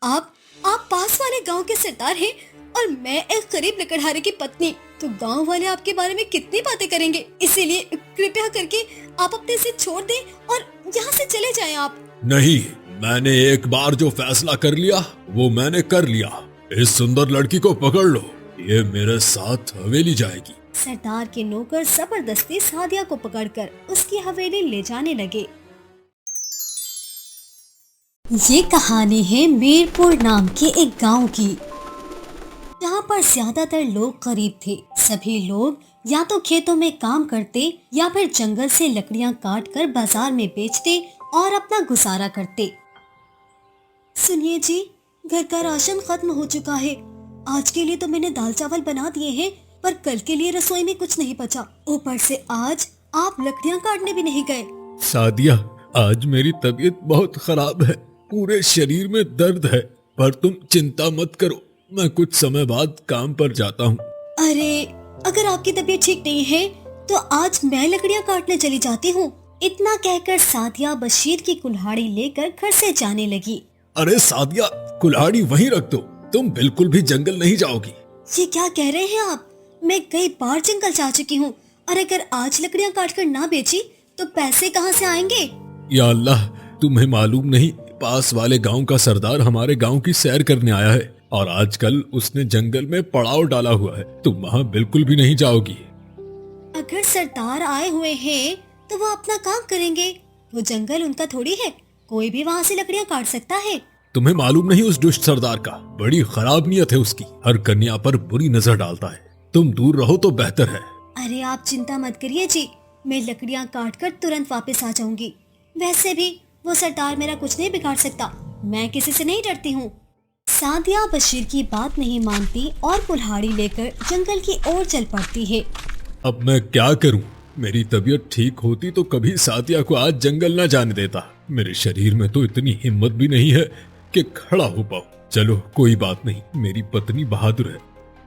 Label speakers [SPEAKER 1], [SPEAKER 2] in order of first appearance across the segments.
[SPEAKER 1] आप आप पास वाले गांव के सरदार हैं और मैं एक गरीब लकड़हारे की पत्नी। तो गांव वाले आपके बारे में कितनी बातें करेंगे, इसीलिए कृपया करके आप अपने से छोड़ दें और यहाँ से चले जाएं आप।
[SPEAKER 2] नहीं, मैंने एक बार जो फैसला कर लिया वो मैंने कर लिया। इस सुंदर लड़की को पकड़ लो, ये मेरे साथ हवेली जाएगी।
[SPEAKER 1] सरदार के नौकर जबरदस्ती सादिया को पकड़कर उसकी हवेली ले जाने लगे। ये कहानी है मीरपुर नाम के एक गांव की, जहाँ पर ज्यादातर लोग गरीब थे। सभी लोग या तो खेतों में काम करते या फिर जंगल से लकड़ियाँ काट कर बाजार में बेचते और अपना गुजारा करते। सुनिए जी, घर का राशन खत्म हो चुका है। आज के लिए तो मैंने दाल चावल बना दिए हैं, पर कल के लिए रसोई में कुछ नहीं बचा। ऊपर से आज आप लकड़ियाँ काटने भी नहीं गए।
[SPEAKER 2] सादिया, आज मेरी तबीयत बहुत खराब है, पूरे शरीर में दर्द है, पर तुम चिंता मत करो, मैं कुछ समय बाद काम पर जाता हूँ।
[SPEAKER 1] अरे, अगर आपकी तबीयत ठीक नहीं है तो आज मैं लकड़ियाँ काटने चली जाती हूँ। इतना कहकर सादिया बशीर की कुल्हाड़ी लेकर घर से जाने लगी।
[SPEAKER 2] अरे सादिया, कुल्हाड़ी वहीं रख दो, तुम बिल्कुल भी जंगल नहीं जाओगी।
[SPEAKER 1] ये क्या कह रहे हैं आप? मैं कई बार जंगल जा चुकी हूँ और अगर आज लकड़ियाँ काटकर ना बेची तो पैसे कहाँ से आएंगे?
[SPEAKER 2] या अल्लाह, तुम्हें मालूम नहीं, पास वाले गांव का सरदार हमारे गांव की सैर करने आया है और आजकल उसने जंगल में पड़ाव डाला हुआ है, तुम वहाँ बिल्कुल भी नहीं जाओगी।
[SPEAKER 1] अगर सरदार आए हुए हैं तो वो अपना काम करेंगे, वो जंगल उनका थोड़ी है, कोई भी वहाँ से लकड़ियाँ काट सकता है।
[SPEAKER 2] तुम्हें मालूम नहीं उस दुष्ट सरदार का बड़ी खराब नियत है उसकी, हर कन्या पर बुरी नजर डालता है, तुम दूर रहो तो बेहतर है।
[SPEAKER 1] अरे आप चिंता मत करिए जी, मैं लकड़ियाँ काट कर तुरंत वापस आ जाऊंगी। वैसे भी वो सरदार मेरा कुछ नहीं बिगाड़ सकता, मैं किसी से नहीं डरती हूँ। सादिया बशीर की बात नहीं मानती और कुल्हाड़ी लेकर जंगल की ओर चल पड़ती है।
[SPEAKER 2] अब मैं क्या करूं? मेरी तबीयत ठीक होती तो कभी सादिया को आज जंगल न जाने देता। मेरे शरीर में तो इतनी हिम्मत भी नहीं है कि खड़ा हो पाऊं। चलो कोई बात नहीं, मेरी पत्नी बहादुर है।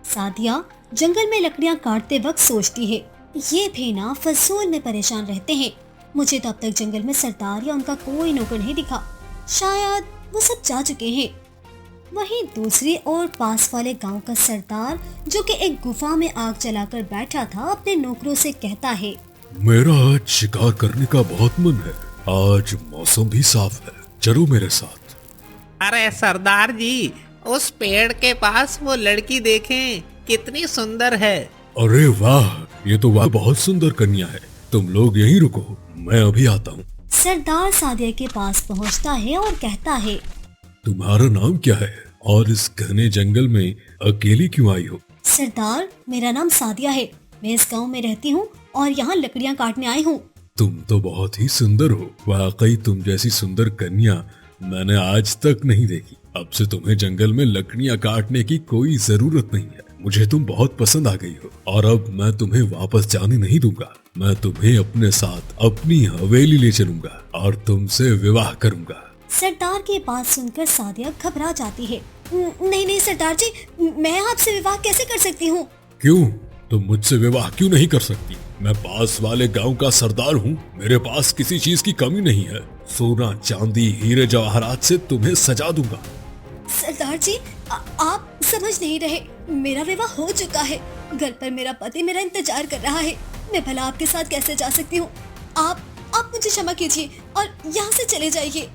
[SPEAKER 1] सादिया जंगल में लकड़ियाँ काटते वक्त सोचती है, ये भी ना फजूल में परेशान रहते हैं। मुझे तो अब तक जंगल में सरदार या उनका कोई नौकर नहीं दिखा, शायद वो सब जा चुके हैं। वहीं दूसरी ओर पास वाले गांव का सरदार, जो कि एक गुफा में आग जलाकर बैठा था, अपने नौकरों से कहता है,
[SPEAKER 2] मेरा आज शिकार करने का बहुत मन है, आज मौसम भी साफ है, चलो मेरे साथ।
[SPEAKER 3] अरे सरदार जी, उस पेड़ के पास वो लड़की देखें, कितनी सुंदर है।
[SPEAKER 2] अरे वाह, ये तो वाह बहुत सुंदर कन्या है, तुम लोग यहीं रुको, मैं अभी आता हूँ।
[SPEAKER 1] सरदार सादिया के पास पहुँचता है और कहता है,
[SPEAKER 2] तुम्हारा नाम क्या है और इस घने जंगल में अकेली क्यों आई हो?
[SPEAKER 1] सरदार, मेरा नाम सादिया है, मैं इस गांव में रहती हूँ और यहाँ लकड़ियाँ काटने आई हूँ।
[SPEAKER 2] तुम तो बहुत ही सुंदर हो, वाकई तुम जैसी सुंदर कन्या मैंने आज तक नहीं देखी। अब से तुम्हें जंगल में लकड़ियाँ काटने की कोई जरूरत नहीं है, मुझे तुम बहुत पसंद आ गई हो और अब मैं तुम्हें वापस जाने नहीं दूंगा। मैं तुम्हें अपने साथ अपनी हवेली ले चलूंगा और तुमसे विवाह करूंगा।
[SPEAKER 1] सरदार की बात सुनकर सादिया घबरा जाती है। नहीं नहीं सरदार जी, मैं आपसे विवाह कैसे कर सकती हूँ?
[SPEAKER 2] क्यों? तुम मुझसे विवाह क्यों नहीं कर सकती? मैं पास वाले गांव का सरदार हूँ, मेरे पास किसी चीज की कमी नहीं है, सोना चांदी हीरे जवाहरात से तुम्हें सजा दूंगा।
[SPEAKER 1] सरदार जी, आप समझ नहीं रहे, मेरा विवाह हो चुका है, घर पर मेरा पति मेरा इंतजार कर रहा है, मैं भला आपके साथ कैसे जा सकती हूँ? आप मुझे क्षमा कीजिए और यहाँ से चले जाइए।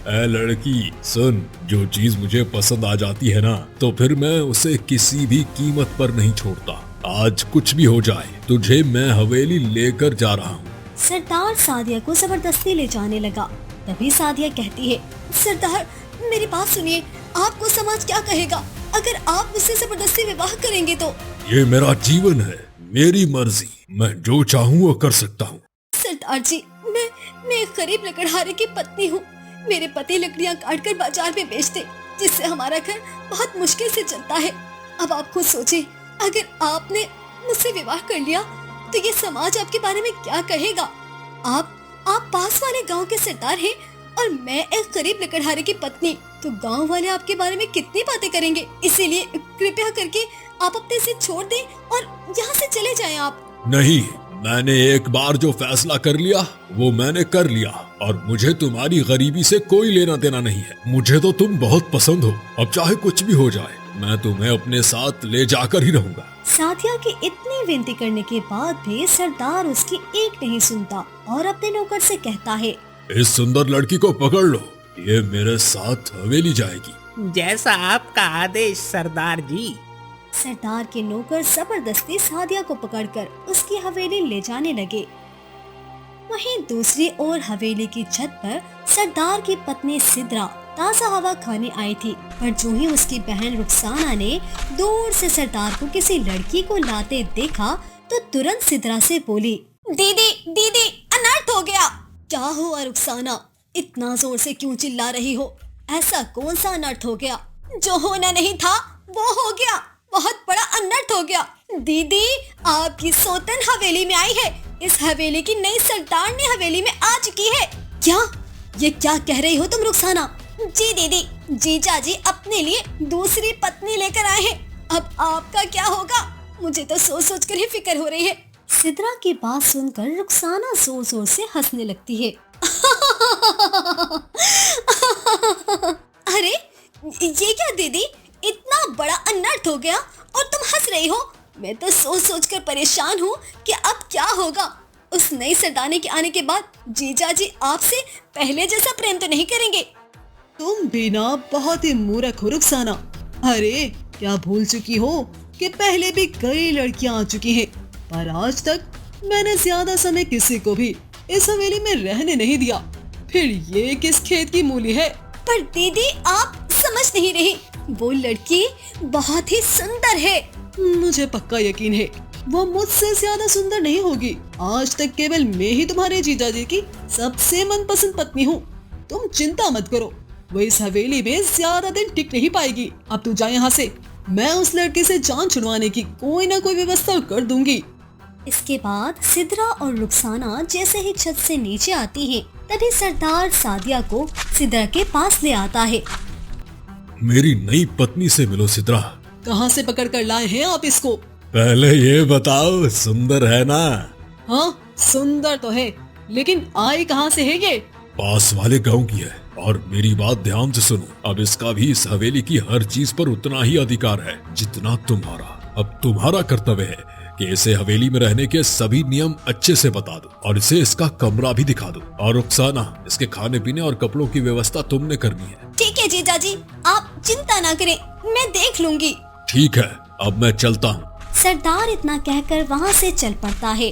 [SPEAKER 2] ऐ लड़की सुन, जो चीज मुझे पसंद आ जाती है ना, तो फिर मैं उसे किसी भी कीमत पर नहीं छोड़ता। आज कुछ भी हो जाए, तुझे मैं हवेली लेकर जा रहा हूँ।
[SPEAKER 1] सरदार सादिया को जबरदस्ती ले जाने लगा। तभी सादिया कहती है, सरदार मेरी बात सुनिए, आपको समाज क्या कहेगा अगर आप मुझसे जबरदस्ती विवाह करेंगे तो?
[SPEAKER 2] ये मेरा जीवन है, मेरी मर्जी, मैं जो चाहूँ वो कर सकता हूँ।
[SPEAKER 1] सरदार जी, मैं एक गरीब लकड़हारे की पत्नी हूँ, मेरे पति लकड़ियाँ काटकर बाजार में बेचते, जिससे हमारा घर बहुत मुश्किल से चलता है। अब आप खुद सोचिए, अगर आपने मुझसे विवाह कर लिया तो ये समाज आपके बारे में क्या कहेगा? आप पास वाले गांव के सरदार हैं और मैं एक गरीब लकड़हारे की पत्नी, तो गांव वाले आपके बारे में कितनी बातें करेंगे, इसीलिए कृपया करके आप अपने से छोड़ दें और यहाँ से चले जाएं आप।
[SPEAKER 2] नहीं, मैंने एक बार जो फैसला कर लिया वो मैंने कर लिया और मुझे तुम्हारी गरीबी से कोई लेना देना नहीं है। मुझे तो तुम बहुत पसंद हो, अब चाहे कुछ भी हो जाए मैं तुम्हें अपने साथ ले जाकर ही रहूंगा।
[SPEAKER 1] सादिया की इतनी विनती करने के बाद भी सरदार उसकी एक नहीं सुनता और अपने नौकर से कहता है,
[SPEAKER 2] इस सुंदर लड़की को पकड़ लो, ये मेरे साथ हवेली जाएगी।
[SPEAKER 3] जैसा आपका आदेश सरदार जी।
[SPEAKER 1] सरदार के नौकर जबरदस्ती सादिया को पकड़कर उसकी हवेली ले जाने लगे। वहीं दूसरी ओर हवेली की छत पर सरदार की पत्नी सिद्रा ताजा हवा खाने आई थी, पर जो ही उसकी बहन रुखसाना ने दूर से सरदार को किसी लड़की को लाते देखा तो तुरंत सिद्रा से बोली, दीदी दीदी अनर्थ हो गया। क्या हुआ रुखसाना, इतना जोर से क्यों चिल्ला रही हो? ऐसा कौन सा अनर्थ हो गया? जो होना नहीं था वो हो गया, बहुत बड़ा अनर्थ हो गया। दीदी आपकी सौतन हवेली में आई है, इस हवेली की नई सरदार ने हवेली में आ चुकी है। क्या? ये क्या कह रही हो तुम रुखसाना? जी दीदी, जीजा जी अपने लिए दूसरी पत्नी लेकर आए हैं, अब आपका क्या होगा? मुझे तो सोच सोच कर ही फिक्र हो रही है। सिद्रा की बात सुनकर रुखसाना जोर जोर से हंसने लगती है। अरे ये क्या दीदी, इतना बड़ा अनर्थ हो गया और तुम हंस रही हो? मैं तो सोच सोच कर परेशान हूँ कि अब क्या होगा। उस नई सरदाने के आने के बाद जीजा जी आपसे पहले जैसा प्रेम तो नहीं करेंगे।
[SPEAKER 4] तुम भी ना बहुत ही मूर्ख हो रुखसाना। अरे क्या भूल चुकी हो कि पहले भी कई लड़कियां आ चुकी हैं, पर आज तक मैंने ज्यादा समय किसी को भी इस हवेली में रहने नहीं दिया। फिर ये किस खेत की मूली है?
[SPEAKER 1] पर दीदी आप समझ नहीं रही, वो लड़की बहुत ही सुंदर है।
[SPEAKER 4] मुझे पक्का यकीन है वो मुझसे ज्यादा सुंदर नहीं होगी। आज तक केवल मैं ही तुम्हारे जीजाजी की सबसे मनपसंद पत्नी हूँ। तुम चिंता मत करो, वो इस हवेली में ज्यादा दिन टिक नहीं पाएगी। अब तू जा यहाँ से, मैं उस लड़के से जान छुड़वाने की कोई ना कोई व्यवस्था कर दूंगी।
[SPEAKER 1] इसके बाद सिद्रा और रुखसाना जैसे ही छत से नीचे आती हैं, तभी सरदार सादिया को सिद्रा के पास ले आता है।
[SPEAKER 2] मेरी नई पत्नी से मिलो सिद्रा।
[SPEAKER 4] कहाँ से पकड़ कर लाए हैं आप इसको?
[SPEAKER 2] पहले ये बताओ, सुंदर है ना?
[SPEAKER 4] हाँ सुंदर तो है, लेकिन आई कहाँ से है ये?
[SPEAKER 2] पास वाले गांव की है, और मेरी बात ध्यान से सुनो, अब इसका भी इस हवेली की हर चीज पर उतना ही अधिकार है जितना तुम्हारा। अब तुम्हारा कर्तव्य है कि इसे हवेली में रहने के सभी नियम अच्छे से बता दो और इसे इसका कमरा भी दिखा दो। और रुखसाना, इसके खाने पीने और कपड़ों की व्यवस्था तुमने करनी है।
[SPEAKER 1] ठीक है जीजा जी, आप चिंता ना करें, मैं देख लूंगी।
[SPEAKER 2] ठीक है, अब मैं चलता हूँ।
[SPEAKER 1] सरदार इतना कहकर वहाँ से चल पड़ता है।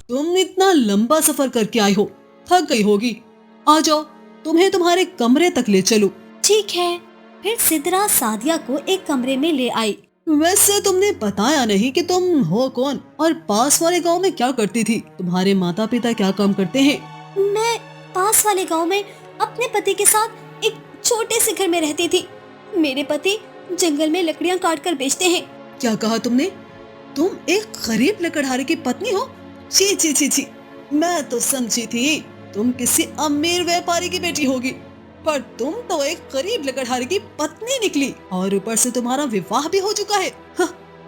[SPEAKER 4] तुम इतना लंबा सफर करके आई हो, थक गई होगी। आ जाओ, तुम्हें तुम्हारे कमरे तक ले चलूं।
[SPEAKER 1] ठीक है। फिर सिद्रा सादिया को एक कमरे में ले आई।
[SPEAKER 4] वैसे तुमने बताया नहीं कि तुम हो कौन और पास वाले गांव में क्या करती थी? तुम्हारे माता पिता क्या काम करते हैं?
[SPEAKER 1] मैं पास वाले गांव में अपने पति के साथ एक छोटे से घर में रहती थी। मेरे पति जंगल में लकड़ियां काट कर बेचते हैं।
[SPEAKER 4] क्या कहा तुमने? तुम एक गरीब लकड़हारे की पत्नी हो? छी छी छी छी, मैं तो समझी थी तुम किसी अमीर व्यापारी की बेटी होगी, पर तुम तो एक गरीब लकड़हारे की पत्नी निकली, और ऊपर से तुम्हारा विवाह भी हो चुका है।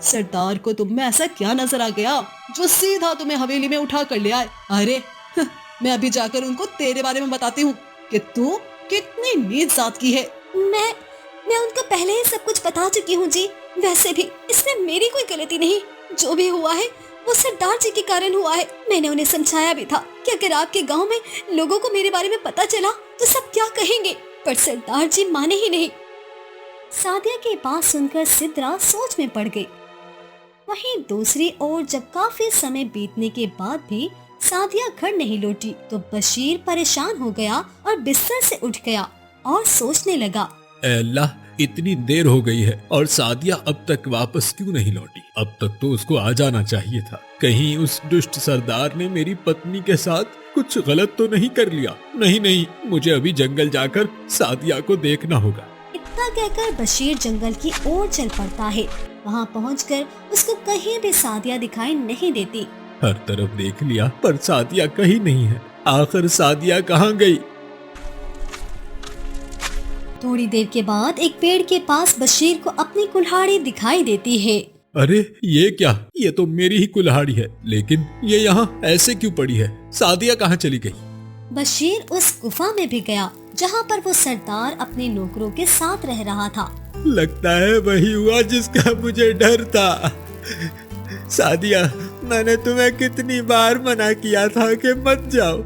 [SPEAKER 4] सरदार को तुम में ऐसा क्या नजर आ गया जो सीधा तुम्हें हवेली में उठा कर ले आए? अरे मैं अभी जाकर उनको तेरे बारे में बताती हूँ कि तू कितनी नीच जात की है।
[SPEAKER 1] मैं उनको पहले ही सब कुछ बता चुकी हूँ जी। वैसे भी इसमें मेरी कोई गलती नहीं, जो भी हुआ है वो सरदार जी के कारण हुआ है। मैंने उन्हें समझाया भी था कि अगर आपके गांव में लोगों को मेरे बारे में पता चला तो सब क्या कहेंगे, पर सरदार जी माने ही नहीं। सादिया की बात सुनकर सिद्रा सोच में पड़ गई। वहीं दूसरी ओर जब काफी समय बीतने के बाद भी सादिया घर नहीं लौटी तो बशीर परेशान हो गया और बिस्तर से उठ गया और सोचने लगा,
[SPEAKER 2] अल्लाह, इतनी देर हो गई है और सादिया अब तक वापस क्यों नहीं लौटी? अब तक तो उसको आ जाना चाहिए था। कहीं उस दुष्ट सरदार ने मेरी पत्नी के साथ कुछ गलत तो नहीं कर लिया? नहीं, मुझे अभी जंगल जाकर सादिया को देखना होगा।
[SPEAKER 1] इतना कहकर बशीर जंगल की ओर चल पड़ता है। वहाँ पहुंचकर उसको कहीं भी सादिया दिखाई नहीं देती।
[SPEAKER 2] हर तरफ देख लिया पर सादिया कहीं नहीं है। आखिर सादिया कहाँ गई?
[SPEAKER 1] थोड़ी देर के बाद एक पेड़ के पास बशीर को अपनी कुल्हाड़ी दिखाई देती है।
[SPEAKER 2] अरे ये क्या, ये तो मेरी ही कुल्हाड़ी है, लेकिन ये यहाँ ऐसे क्यों पड़ी है? सादिया कहाँ चली गई?
[SPEAKER 1] बशीर उस गुफा में भी गया जहाँ पर वो सरदार अपने नौकरों के साथ रह रहा था।
[SPEAKER 2] लगता है वही हुआ जिसका मुझे डर था। सादिया, मैंने तुम्हें कितनी बार मना किया था कि मत जाओ।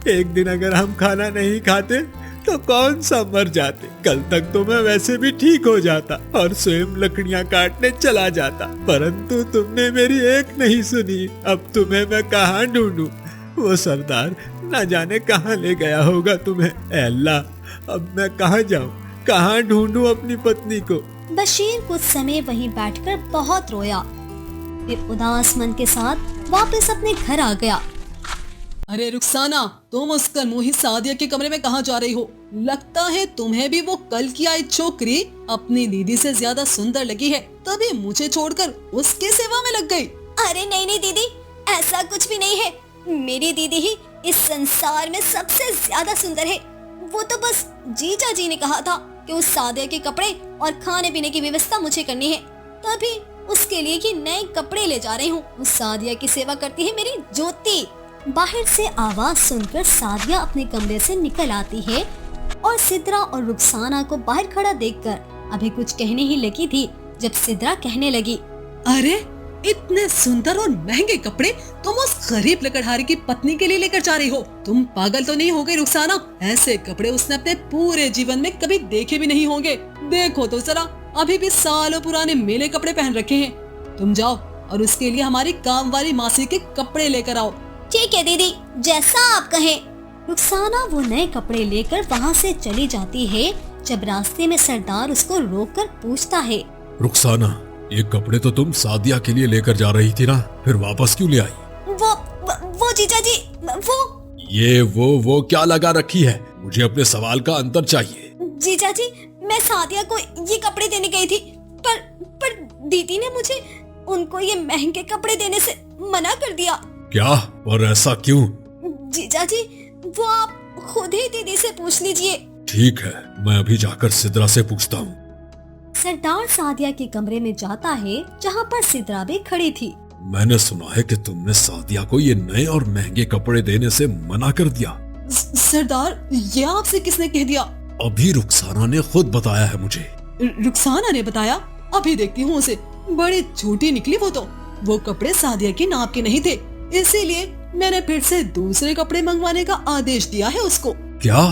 [SPEAKER 2] एक दिन अगर हम खाना नहीं खाते तो कौन सा मर जाते। कल तक तो मैं वैसे भी ठीक हो जाता और स्वयं लकड़ियां काटने चला जाता, परंतु तुमने मेरी एक नहीं सुनी। अब तुम्हें मैं कहाँ ढूंढूं? वो सरदार न जाने कहाँ ले गया होगा तुम्हें। ऐ अल्लाह, अब मैं कहाँ जाऊं, कहाँ ढूंढूं अपनी पत्नी को?
[SPEAKER 1] बशीर कुछ समय वहीं बैठकर बहुत रोया, फिर उदास मन के साथ वापस अपने घर आ गया।
[SPEAKER 4] अरे रुखसाना, तुम उस कलमुही सादिया के कमरे में कहाँ जा रही हो? लगता है तुम्हें भी वो कल की आई छोकरी अपनी दीदी से ज्यादा सुंदर लगी है, तभी मुझे छोड़कर उसके सेवा में लग गई।
[SPEAKER 1] अरे नहीं नहीं दीदी, ऐसा कुछ भी नहीं है। मेरी दीदी ही इस संसार में सबसे ज्यादा सुंदर है। वो तो बस जीजा जी ने कहा था कि उस सादिया के कपड़े और खाने पीने की व्यवस्था मुझे करनी है, तभी उसके लिए ये नए कपड़े ले जा रही हूँ। उस सादिया की सेवा करती है मेरी ज्योति। बाहर से आवाज सुनकर सादिया अपने कमरे से निकल आती है और सिद्रा और रुखसाना को बाहर खड़ा देखकर अभी कुछ कहने ही लगी थी जब सिद्रा कहने लगी,
[SPEAKER 4] अरे इतने सुंदर और महंगे कपड़े तुम उस गरीब लकड़हारे की पत्नी के लिए लेकर जा रही हो? तुम पागल तो नहीं हो गई रुखसाना? ऐसे कपड़े उसने अपने पूरे जीवन में कभी देखे भी नहीं होंगे। देखो तो जरा, अभी भी सालों पुराने मेले कपड़े पहन रखे हैं। तुम जाओ और उसके लिए हमारी काम वाली मासी के कपड़े लेकर आओ।
[SPEAKER 1] ठीक है दीदी, जैसा आप कहें। रुखसाना वो नए कपड़े लेकर वहाँ से चली जाती है जब रास्ते में सरदार उसको रोककर पूछता है,
[SPEAKER 2] रुखसाना, ये कपड़े तो तुम सादिया के लिए लेकर जा रही थी ना, फिर वापस क्यों ले आई?
[SPEAKER 1] वो जीजा जी,
[SPEAKER 2] वो क्या लगा रखी है? मुझे अपने सवाल का अंतर चाहिए।
[SPEAKER 1] जीजा जी, मैं सादिया को ये कपड़े देने गई थी, पर दीदी ने मुझे उनको ये महंगे कपड़े देने से मना कर दिया।
[SPEAKER 2] क्या? और ऐसा क्यों?
[SPEAKER 1] जीजा जी, वो आप खुद ही दीदी से पूछ लीजिए।
[SPEAKER 2] ठीक है, मैं अभी जाकर सिद्रा से पूछता हूँ।
[SPEAKER 1] सरदार सादिया के कमरे में जाता है जहाँ पर सिद्रा भी खड़ी थी।
[SPEAKER 2] मैंने सुना है कि तुमने सादिया को ये नए और महंगे कपड़े देने से मना कर दिया।
[SPEAKER 4] सरदार, ये आपसे किसने कह दिया?
[SPEAKER 2] अभी रुखसाना ने खुद बताया है मुझे।
[SPEAKER 4] रुखसाना ने बताया? अभी देखती हूँ उसे। बड़ी झूठी निकली वो तो। वो कपड़े सादिया की नाप के नहीं थे, इसीलिए मैंने फिर से दूसरे कपड़े मंगवाने का आदेश दिया है उसको।
[SPEAKER 2] क्या?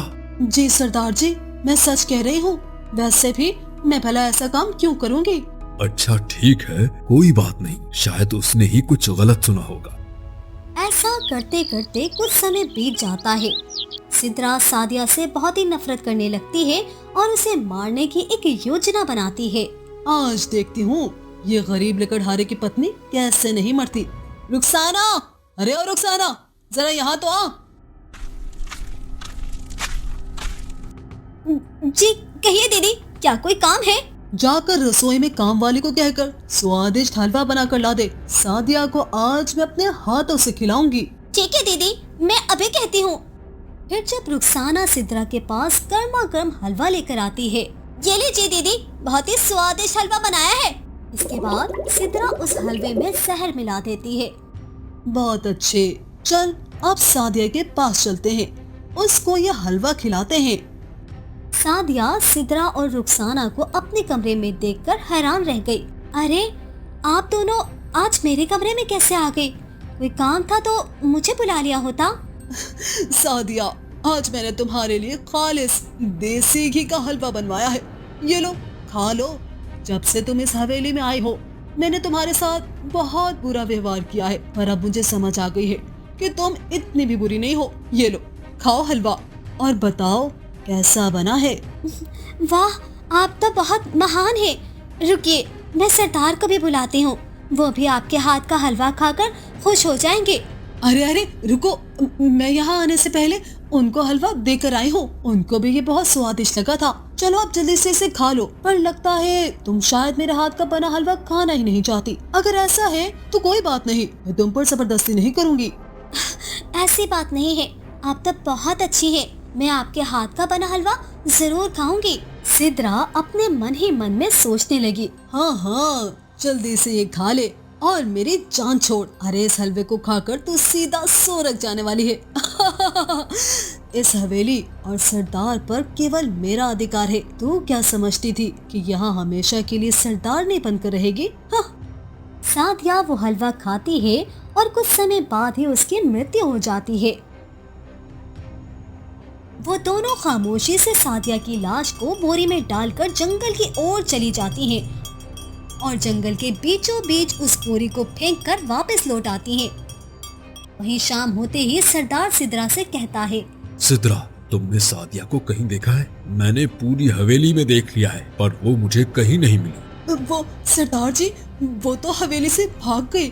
[SPEAKER 4] जी सरदार जी, मैं सच कह रही हूँ। वैसे भी मैं भला ऐसा काम क्यों करूँगी?
[SPEAKER 2] अच्छा ठीक है, कोई बात नहीं, शायद उसने ही कुछ गलत सुना होगा।
[SPEAKER 1] ऐसा करते करते कुछ समय बीत जाता है। सिद्रा सादिया से बहुत ही नफरत करने लगती है और उसे मारने की एक योजना बनाती है।
[SPEAKER 4] आज देखती हूँ ये गरीब लकड़हारे की पत्नी कैसे नहीं मरती। रुखसाना, अरे ओ रुखसाना, जरा यहाँ तो आ।
[SPEAKER 1] जी कहिए दीदी, क्या कोई काम है?
[SPEAKER 4] जाकर रसोई में काम वाली को कहकर स्वादिष्ट हलवा बनाकर ला दे। सादिया को आज मैं अपने हाथों से खिलाऊंगी।
[SPEAKER 1] ठीक है दीदी, मैं अभी कहती हूँ। फिर जब रुखसाना सिद्रा के पास गर्मा गर्म हलवा लेकर आती है, ये लीजिए दीदी, बहुत ही स्वादिष्ट हलवा बनाया है। इसके बाद सिद्रा उस हलवे में शहद मिला देती है।
[SPEAKER 4] बहुत अच्छे, चल अब सादिया के पास चलते हैं, उसको ये हलवा खिलाते हैं।
[SPEAKER 1] सादिया सिद्रा और रुखसाना को अपने कमरे में देखकर हैरान रह गई। अरे आप दोनों आज मेरे कमरे में कैसे आ गई? कोई काम था तो मुझे बुला लिया होता।
[SPEAKER 4] सादिया, आज मैंने तुम्हारे लिए खालिस देसी घी का हलवा बनवाया है, ये लो खा लो। जब से तुम इस हवेली में आई हो, मैंने तुम्हारे साथ बहुत बुरा व्यवहार किया है, पर अब मुझे समझ आ गई है कि तुम इतनी भी बुरी नहीं हो। ये लो खाओ हलवा और बताओ कैसा बना है।
[SPEAKER 1] वाह, आप तो बहुत महान हैं। रुकिए, मैं सरदार को भी बुलाती हूँ, वो भी आपके हाथ का हलवा खाकर खुश हो जाएंगे।
[SPEAKER 4] अरे अरे रुको, मैं यहाँ आने से पहले उनको हलवा देकर आई हूँ, उनको भी ये बहुत स्वादिष्ट लगा था। चलो आप जल्दी से इसे खा लो। पर लगता है तुम शायद मेरे हाथ का बना हलवा खाना ही नहीं चाहती। अगर ऐसा है तो कोई बात नहीं, मैं तुम पर जबरदस्ती नहीं करूँगी।
[SPEAKER 1] ऐसी बात नहीं है, आप तो बहुत अच्छी हैं। मैं आपके हाथ का बना हलवा जरूर खाऊंगी। सिद्रा अपने मन ही मन में सोचने लगी।
[SPEAKER 4] हाँ हाँ, जल्दी से ये खा ले और मेरी जान छोड़। अरे इस हलवे को खाकर तू सीधा सोरग जाने वाली है। इस हवेली और सरदार पर केवल मेरा अधिकार है। तू क्या समझती थी कि यहाँ हमेशा के लिए सरदार नहीं बनकर रहेगी? हाँ।
[SPEAKER 1] सादिया वो हलवा खाती है और कुछ समय बाद ही उसकी मृत्यु हो जाती है। वो दोनों खामोशी से सादिया की लाश को बोरी में डालकर जंगल की ओर चली जाती हैं और जंगल के बीचों बीच उस बोरी को फेंककर वापस लौट आती हैं। वहीं शाम होते ही सरदार सिद्रा से कहता है,
[SPEAKER 2] सिद्रा, तुमने सादिया को कहीं देखा है? मैंने पूरी हवेली में देख लिया है पर वो मुझे कहीं नहीं मिली।
[SPEAKER 4] वो सरदार जी, वो तो हवेली से भाग गई।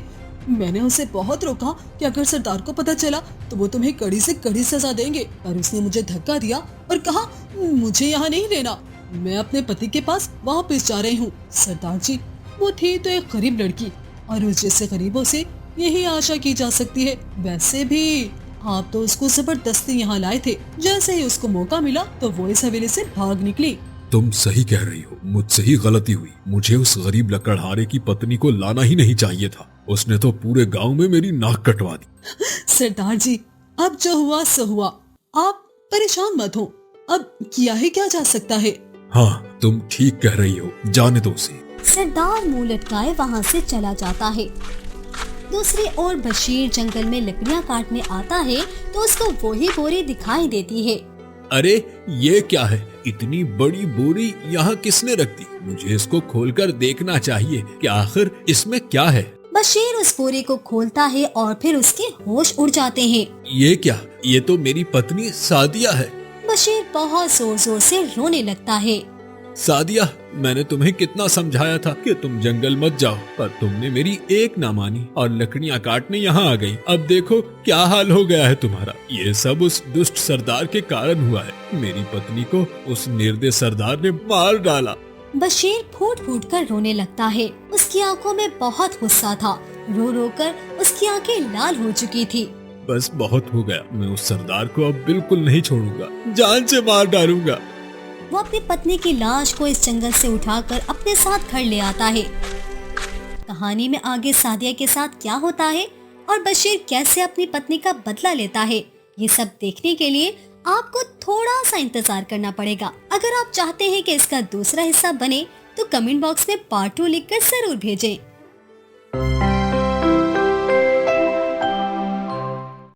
[SPEAKER 4] मैंने उसे बहुत रोका कि अगर सरदार को पता चला तो वो तुम्हें कड़ी से कड़ी सजा देंगे, पर उसने मुझे धक्का दिया और कहा मुझे यहाँ नहीं रहना, मैं अपने पति के पास वापस जा रही हूँ। सरदार जी, वो थी तो एक गरीब लड़की और उस जैसे गरीबों से यही आशा की जा सकती है। वैसे भी आप तो उसको जबरदस्ती यहाँ लाए थे। जैसे ही उसको मौका मिला तो वो इस हवेली से भाग निकली।
[SPEAKER 2] तुम सही कह रही हो, मुझसे ही गलती हुई। मुझे उस गरीब लकड़हारे की पत्नी को लाना ही नहीं चाहिए था। उसने तो पूरे गांव में मेरी नाक कटवा दी।
[SPEAKER 4] सरदार जी, अब जो हुआ सो हुआ, आप परेशान मत हो। अब किया ही क्या जा सकता है।
[SPEAKER 2] हाँ, तुम ठीक कह रही हो, जाने दो उसे।
[SPEAKER 1] सरदार मुंह लटकाए वहाँ से चला जाता है। दूसरी ओर बशीर जंगल में लकड़ियाँ काटने आता है तो उसको वही बोरी दिखाई देती है।
[SPEAKER 2] अरे ये क्या है? इतनी बड़ी बोरी यहाँ किसने रख दी? मुझे इसको खोलकर देखना चाहिए कि आखिर इसमें क्या है।
[SPEAKER 1] बशीर उस बोरी को खोलता है और फिर उसके होश उड़ जाते हैं।
[SPEAKER 2] ये क्या? ये तो मेरी पत्नी सादिया है।
[SPEAKER 1] बशीर बहुत जोर जोर से रोने लगता है।
[SPEAKER 2] सादिया, मैंने तुम्हें कितना समझाया था कि तुम जंगल मत जाओ, पर तुमने मेरी एक ना मानी और लकड़ियाँ काटने यहाँ आ गई। अब देखो क्या हाल हो गया है तुम्हारा। ये सब उस दुष्ट सरदार के कारण हुआ है। मेरी पत्नी को उस निर्दय सरदार ने मार डाला।
[SPEAKER 1] बशीर फूट फूट कर रोने लगता है। उसकी आंखों में बहुत गुस्सा था। रो रो कर उसकी आंखें लाल हो चुकी थी।
[SPEAKER 2] बस बहुत हो गया। मैं उस सरदार को अब बिल्कुल नहीं छोड़ूंगा, जान से मार डालूंगा।
[SPEAKER 1] वो अपनी पत्नी की लाश को इस जंगल से उठाकर अपने साथ घर ले आता है। कहानी में आगे सादिया के साथ क्या होता है और बशीर कैसे अपनी पत्नी का बदला लेता है, ये सब देखने के लिए आपको थोड़ा सा इंतजार करना पड़ेगा। अगर आप चाहते हैं कि इसका दूसरा हिस्सा बने तो कमेंट बॉक्स में पार्ट 2 लिखकर जरूर भेजें।